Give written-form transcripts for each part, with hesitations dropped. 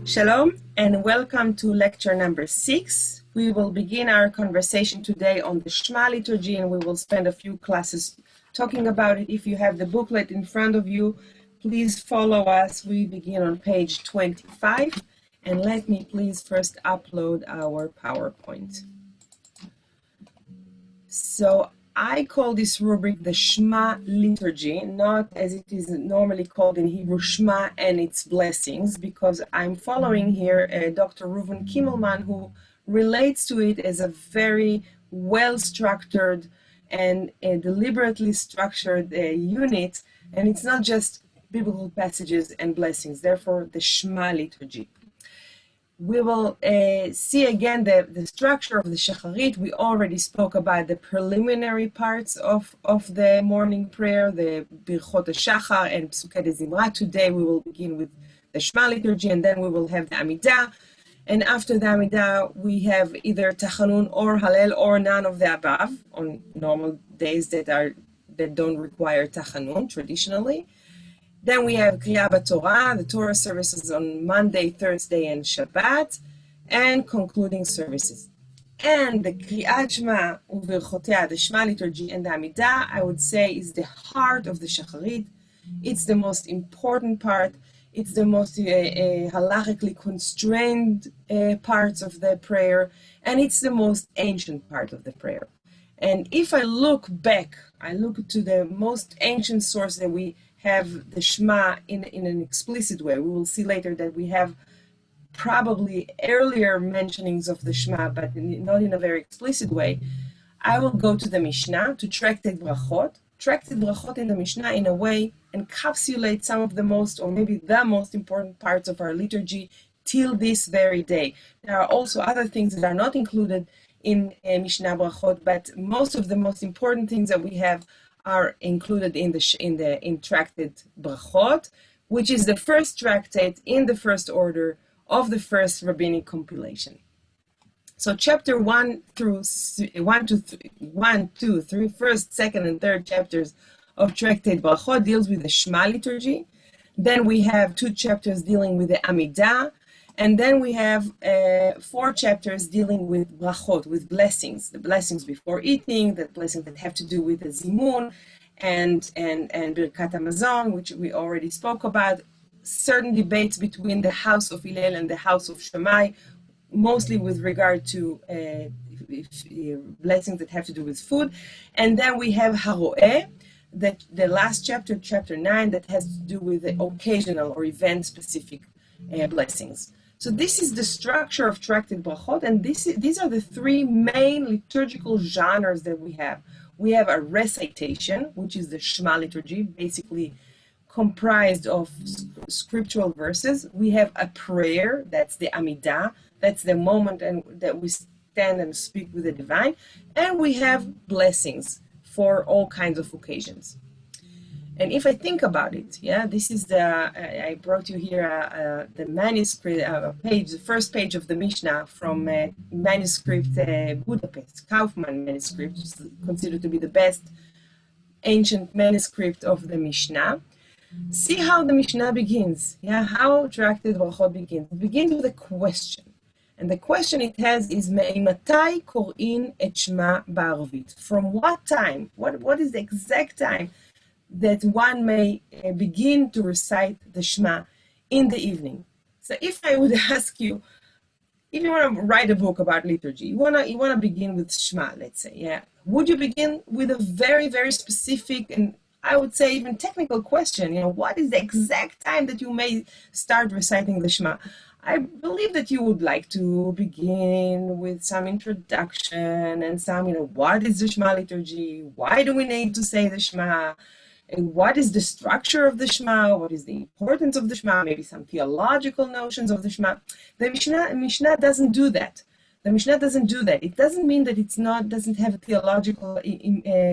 Shalom and welcome to lecture number 6. We will begin our conversation today on the Shema liturgy, and we will spend a few classes talking about it. If you have the booklet in front of you, please follow us. We begin on page 25, and let me please first upload our PowerPoint. So I call this rubric the Shema liturgy, not as it is normally called in Hebrew, Shema and its blessings, because I'm following here Dr. Reuven Kimmelman, who relates to it as a very well-structured and deliberately structured unit, and it's not just biblical passages and blessings, therefore the Shema liturgy. We will see again the structure of the Shacharit. We already spoke about the preliminary parts of the morning prayer, the Birchot HaShachar and Psukei de Zimra. Today we will begin with the Shema liturgy, and then we will have the Amidah. And after the Amidah, we have either Tachanun or Hallel or none of the above on normal days that don't require Tachanun traditionally. Then we have Kriya B'Torah, the Torah services on Monday, Thursday, and Shabbat, and concluding services. And the Kriyat Shema U'Birchotea, the Shema liturgy, and the Amidah, I would say, is the heart of the Shacharit. It's the most important part. It's the most halachically constrained parts of the prayer, and it's the most ancient part of the prayer. And if I look back, I look to the most ancient source that we have the Shema in an explicit way. We will see later that we have probably earlier mentionings of the Shema, but not in a very explicit way. I will go to the Mishnah, to Tractate Brachot. Tractate Brachot in the Mishnah, in a way, encapsulates some of the most, or maybe the most important parts of our liturgy till this very day. There are also other things that are not included in Mishnah Brachot, but most of the most important things that we have are included in Tractate Brachot, which is the first tractate in the first order of the first rabbinic compilation. So chapter 1 to 3, first, second, and third chapters of Tractate Brachot deals with the Shema liturgy. Then we have 2 chapters dealing with the Amidah, and then we have 4 chapters dealing with brachot, with blessings, the blessings before eating, the blessings that have to do with the zimun, and Birkat HaMazon, which we already spoke about. Certain debates between the house of Hillel and the house of Shammai, mostly with regard to blessings that have to do with food. And then we have Haroeh, that the last chapter, chapter 9, that has to do with the occasional or event-specific blessings. So this is the structure of Tractate Brachot, and these are the 3 main liturgical genres that we have. We have a recitation, which is the Shema liturgy, basically comprised of scriptural verses. We have a prayer, that's the Amidah, that's the moment that we stand and speak with the divine, and we have blessings for all kinds of occasions. And if I think about it, this is I brought you here the manuscript page, the first page of the Mishnah from manuscript Budapest, Kaufman manuscript, which is considered to be the best ancient manuscript of the Mishnah. See how the Mishnah begins, how Tractate Brachot begins. It begins with a question. And the question it has is, Me'imatai kor'in et Shema ba'arvit? From what time? What is the exact time that one may begin to recite the Shema in the evening? So if I would ask you, if you want to write a book about liturgy, you want to begin with Shema, let's say, would you begin with a very, very specific and I would say even technical question, what is the exact time that you may start reciting the Shema? I believe that you would like to begin with some introduction and some, what is the Shema liturgy? Why do we need to say the Shema? And what is the structure of the Shema? What is the importance of the Shema? Maybe some theological notions of the Shema. The Mishnah doesn't do that. The Mishnah doesn't do that. It doesn't mean that doesn't have a theological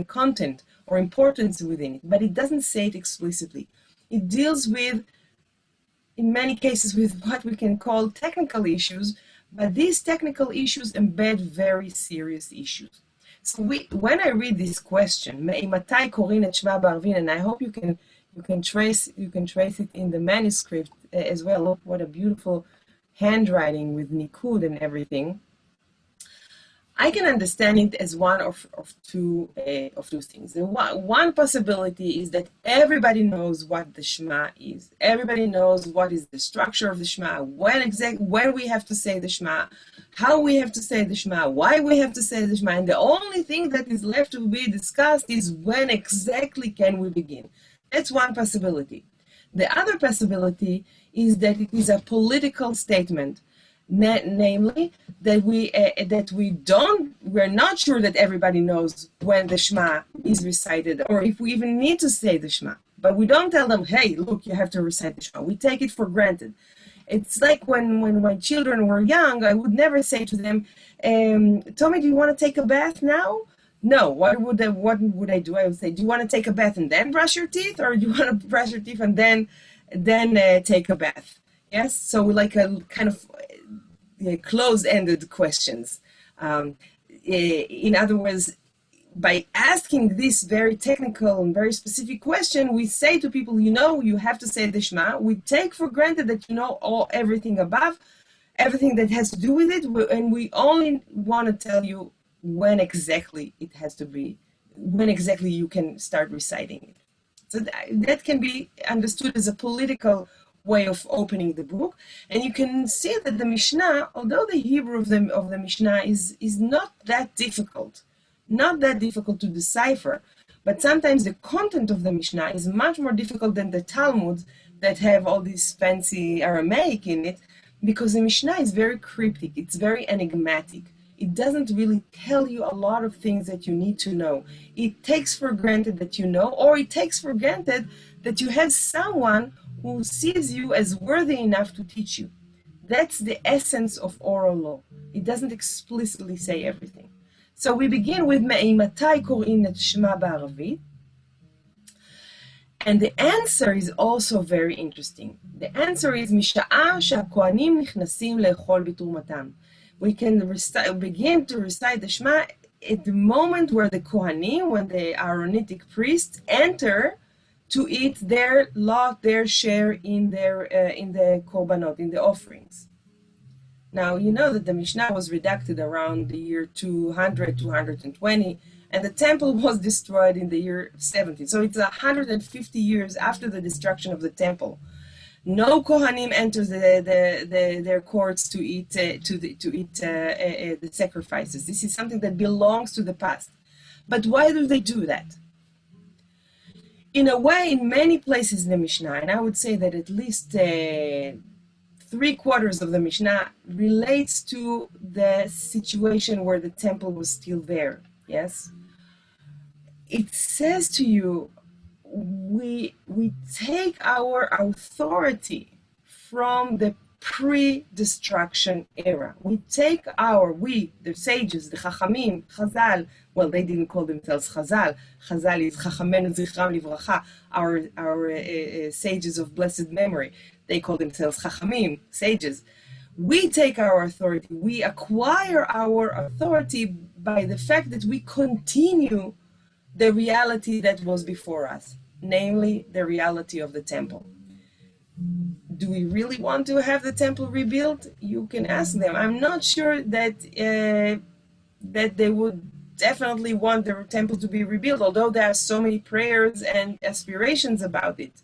content or importance within it, but it doesn't say it explicitly. It deals with, in many cases, with what we can call technical issues, but these technical issues embed very serious issues. So when I read this question, Me'imatai kor'in et Shema ba'arvin, and I hope you can trace it in the manuscript as well. Look what a beautiful handwriting with nikud and everything, I can understand it as one of two things. The one possibility is that everybody knows what the Shema is. Everybody knows what is the structure of the Shema, when we have to say the Shema, how we have to say the Shema, why we have to say the Shema, and the only thing that is left to be discussed is when exactly can we begin. That's one possibility. The other possibility is that it is a political statement. Namely, that we're not sure that everybody knows when the Shema is recited, or if we even need to say the Shema. But we don't tell them, hey, look, you have to recite the Shema. We take it for granted. It's like when my children were young, I would never say to them, Tommy, do you want to take a bath now? No. What would I do? I would say, do you want to take a bath and then brush your teeth, or do you want to brush your teeth and then take a bath? Yes. So we like a kind of close-ended questions. In other words, by asking this very technical and very specific question, we say to people, you have to say the Shema. We take for granted that you know everything above, everything that has to do with it, and we only want to tell you when exactly it has to be, when exactly you can start reciting it. So that can be understood as a political way of opening the book, and you can see that the Mishnah, although the Hebrew of the Mishnah is not that difficult to decipher, but sometimes the content of the Mishnah is much more difficult than the Talmud that have all this fancy Aramaic in it, because the Mishnah is very cryptic, it's very enigmatic. It doesn't really tell you a lot of things that you need to know. It takes for granted that you know, or it takes for granted that you have someone who sees you as worthy enough to teach you. That's the essence of oral law. It doesn't explicitly say everything. So we begin with Me'imatai Korin et Shema Ba'aravit. And the answer is also very interesting. The answer is Misha'a she'hakohanim nichnasim le'echol b'turumatam. We can begin to recite the Shema at the moment where the Kohanim, when the Aaronitic priests enter to eat their lot, their share in the korbanot, in the offerings. Now, you know that the Mishnah was redacted around the year 200, 220, and the temple was destroyed in the year 70. So it's 150 years after the destruction of the temple. No Kohanim enters their courts to eat the sacrifices. This is something that belongs to the past. But why do they do that? In a way, in many places in the Mishnah, and I would say that at least 3/4 of the Mishnah relates to the situation where the temple was still there. Yes? It says to you, we take our authority from the pre-destruction era. We take the sages, the Chachamim, Chazal, well, they didn't call themselves Chazal. Chazal is Chachamenu Zichram Livracha, our sages of blessed memory. They call themselves Chachamim, sages. We take our authority, we acquire our authority by the fact that we continue the reality that was before us, namely the reality of the temple. Do we really want to have the temple rebuilt? You can ask them. I'm not sure that they would definitely want the temple to be rebuilt, although there are so many prayers and aspirations about it.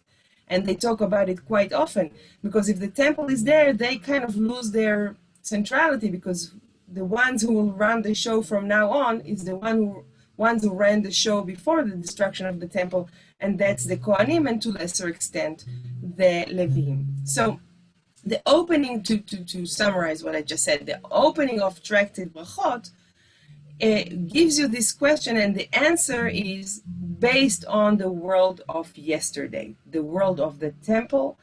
And they talk about it quite often, because if the temple is there, they kind of lose their centrality, because the ones who will run the show from now on is the ones who ran the show before the destruction of the temple, and that's the Kohanim, and to a lesser extent, the Levim. So the opening, to summarize what I just said, the opening of Tractate Brachot gives you this question, and the answer is based on the world of yesterday, the world of the temple.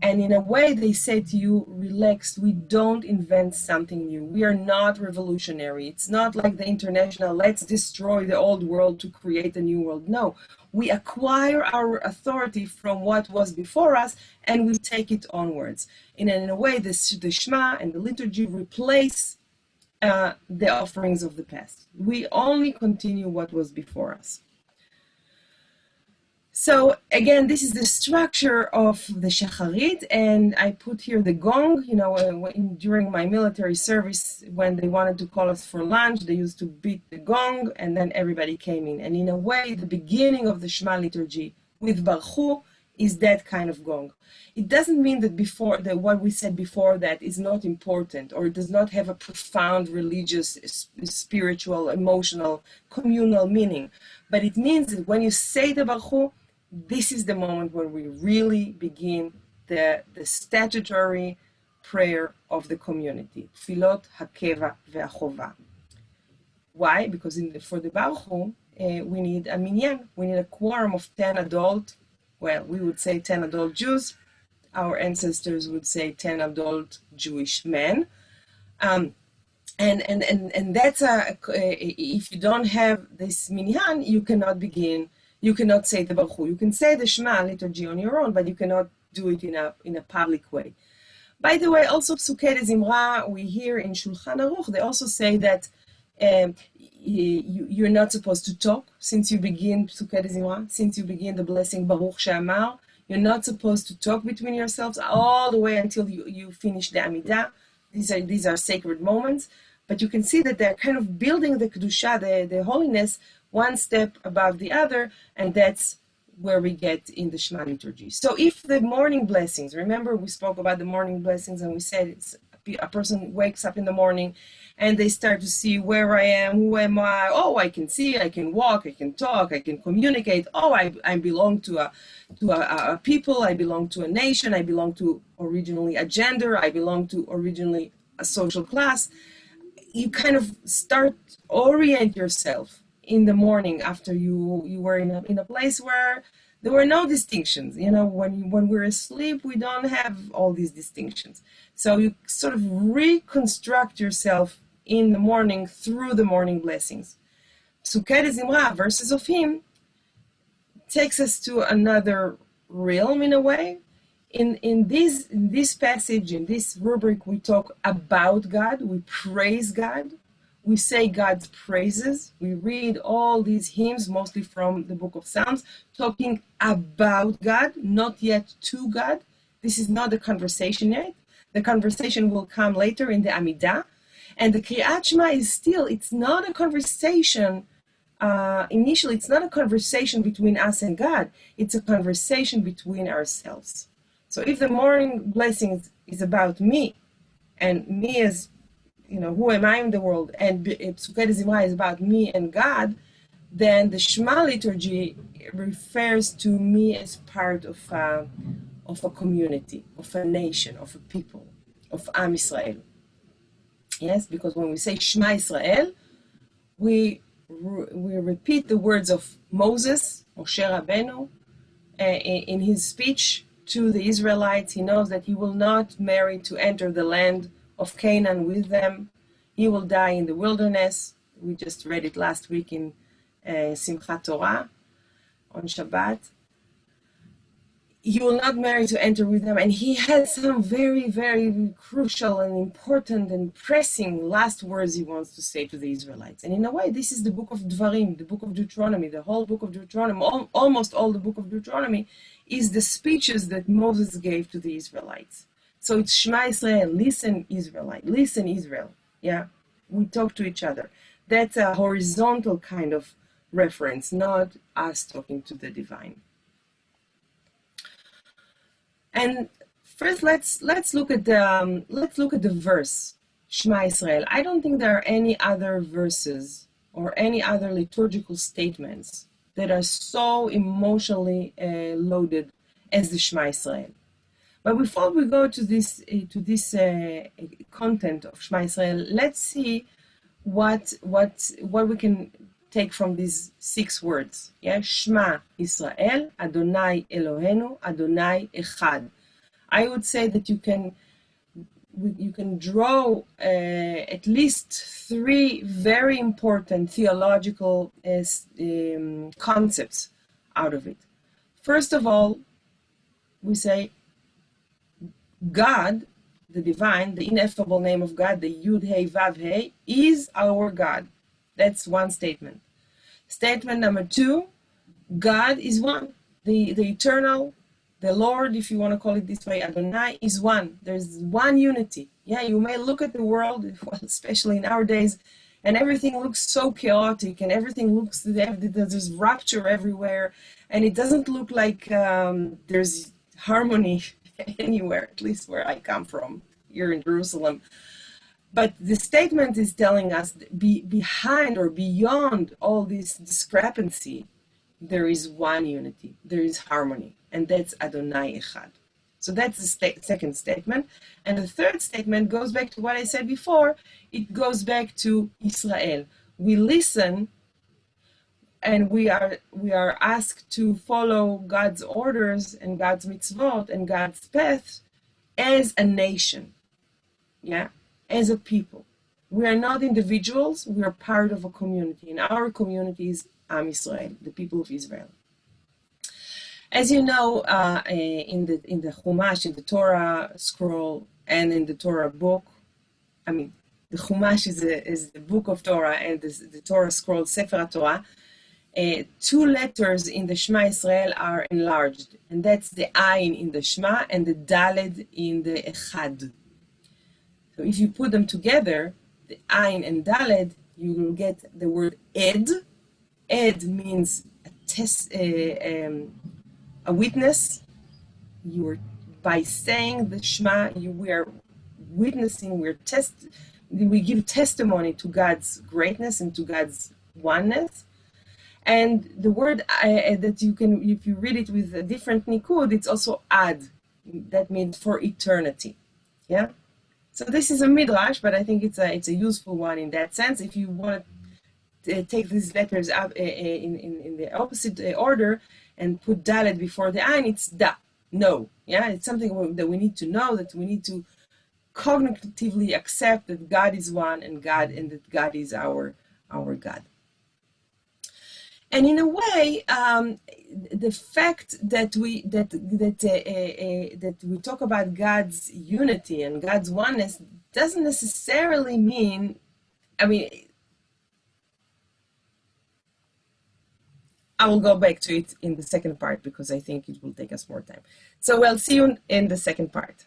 And in a way, they say to you, relax, we don't invent something new. We are not revolutionary. It's not like the international, let's destroy the old world to create a new world. No, we acquire our authority from what was before us, and we take it onwards. And in a way, the Shema and the liturgy replace the offerings of the past. We only continue what was before us. So again, this is the structure of the shacharit, and I put here the gong. During my military service, when they wanted to call us for lunch, they used to beat the gong, and then everybody came in. And in a way, the beginning of the Shema liturgy with Baruch Hu is that kind of gong. It doesn't mean that what we said before that is not important, or it does not have a profound religious, spiritual, emotional, communal meaning. But it means that when you say the Baruch Hu, this is the moment when we really begin the statutory prayer of the community. Tfilot hakeva ve'achova. Why? Because for the Baruch Hu, we need a minyan. We need a quorum of 10 adult, we would say 10 adult Jews. Our ancestors would say 10 adult Jewish men. And that's if you don't have this minyan, you cannot begin. You cannot say the Baruch Hu. You can say the Shema liturgy on your own, but you cannot do it in a public way. By the way, also Psukei de Zimra, we hear in Shulchan Aruch, they also say that you're not supposed to talk since you begin Psukei de Zimra, since you begin the blessing Baruch She'amar. You're not supposed to talk between yourselves all the way until you finish the Amidah. These are sacred moments, but you can see that they're kind of building the Kedusha, the holiness, one step above the other, and that's where we get in the Shema liturgy. So if the morning blessings, remember we spoke about the morning blessings and we said it's a person wakes up in the morning and they start to see where I am, who am I, oh, I can see, I can walk, I can talk, I can communicate, oh, I belong to a people, I belong to a nation, I belong to originally a gender, I belong to originally a social class. You kind of start orient yourself in the morning after you were in a place where there were no distinctions. When we're asleep, we don't have all these distinctions. So you sort of reconstruct yourself in the morning through the morning blessings. Psukei de Zimra, verses of hymn, takes us to another realm in a way. In this passage, in this rubric, we talk about God, we praise God, we say God's praises. We read all these hymns, mostly from the book of Psalms, talking about God, not yet to God. This is not the conversation yet. The conversation will come later in the Amidah. And the Kriyat Shema is still, it's not a conversation. Initially, it's not a conversation between us and God. It's a conversation between ourselves. So if the morning blessing is about me, and me as who am I in the world, and Psukei de Zimra is about me and God, then the Shema liturgy refers to me as part of a community, of a nation, of a people, of Am Yisrael. Yes, because when we say Shema Yisrael, we repeat the words of Moses, Moshe Rabbeinu, in his speech to the Israelites. He knows that he will not marry to enter the land of Canaan with them. He will die in the wilderness. We just read it last week in Simchat Torah on Shabbat. He will not marry to enter with them, and he has some very, very crucial and important and pressing last words he wants to say to the Israelites. And in a way, this is the book of Dvarim, the book of Deuteronomy, the whole book of Deuteronomy, almost all the book of Deuteronomy is the speeches that Moses gave to the Israelites. So it's Shema Yisrael, listen Israelite, listen Israel. Yeah, we talk to each other. That's a horizontal kind of reference, not us talking to the divine. And first, let's look at the verse Shema Yisrael. I don't think there are any other verses or any other liturgical statements that are so emotionally loaded as the Shema Yisrael. But before we go to this content of Shema Yisrael, let's see what we can take from these 6 words. Yeah, Shema Yisrael, Adonai Elohenu, Adonai Echad. I would say that you can draw at least 3 very important theological concepts out of it. First of all, we say God, the divine, the ineffable name of God, the Yud Hey Vav Hey, is our God. That's one statement. Statement number 2, God is one. the eternal, the Lord, if you want to call it this way, Adonai, is one. There's one unity. Yeah, you may look at the world, well, especially in our days, and everything looks so chaotic, and everything looks, there's rapture everywhere, and it doesn't look like there's harmony anywhere, at least where I come from, here in Jerusalem. But the statement is telling us that behind or beyond all this discrepancy, there is one unity, there is harmony, and that's Adonai Echad. So that's the second statement. And the third statement goes back to what I said before. It goes back to Israel. We listen, and we are asked to follow God's orders and God's mitzvot and God's path as a nation, yeah, as a people. We are not individuals, we are part of a community, and our community is Am Yisrael, the people of Israel. As you know, in the Chumash, in the Torah scroll, and in the Torah book, I mean, the Chumash is the book of Torah, and the Torah scroll, Sefer Torah, two letters in the Shema Israel are enlarged, and that's the Ayin in the Shema and the Daled in the Echad. So if you put them together, the Ayin and Daled, you will get the word Ed. Ed means a witness. By saying the Shema, we are witnessing, we give testimony to God's greatness and to God's oneness. And the word that you can, if you read it with a different nikud, it's also ad. That means for eternity. Yeah. So this is a midrash, but I think it's a useful one in that sense. If you want to take these letters up in the opposite order and put dalet before the ayin, it's da, no. Yeah, it's something that we need to know, that we need to cognitively accept that God is one and that God is our God. And in a way, the fact that we talk about God's unity and God's oneness doesn't necessarily mean, I mean, I will go back to it in the second part because I think it will take us more time. So we'll see you in the second part.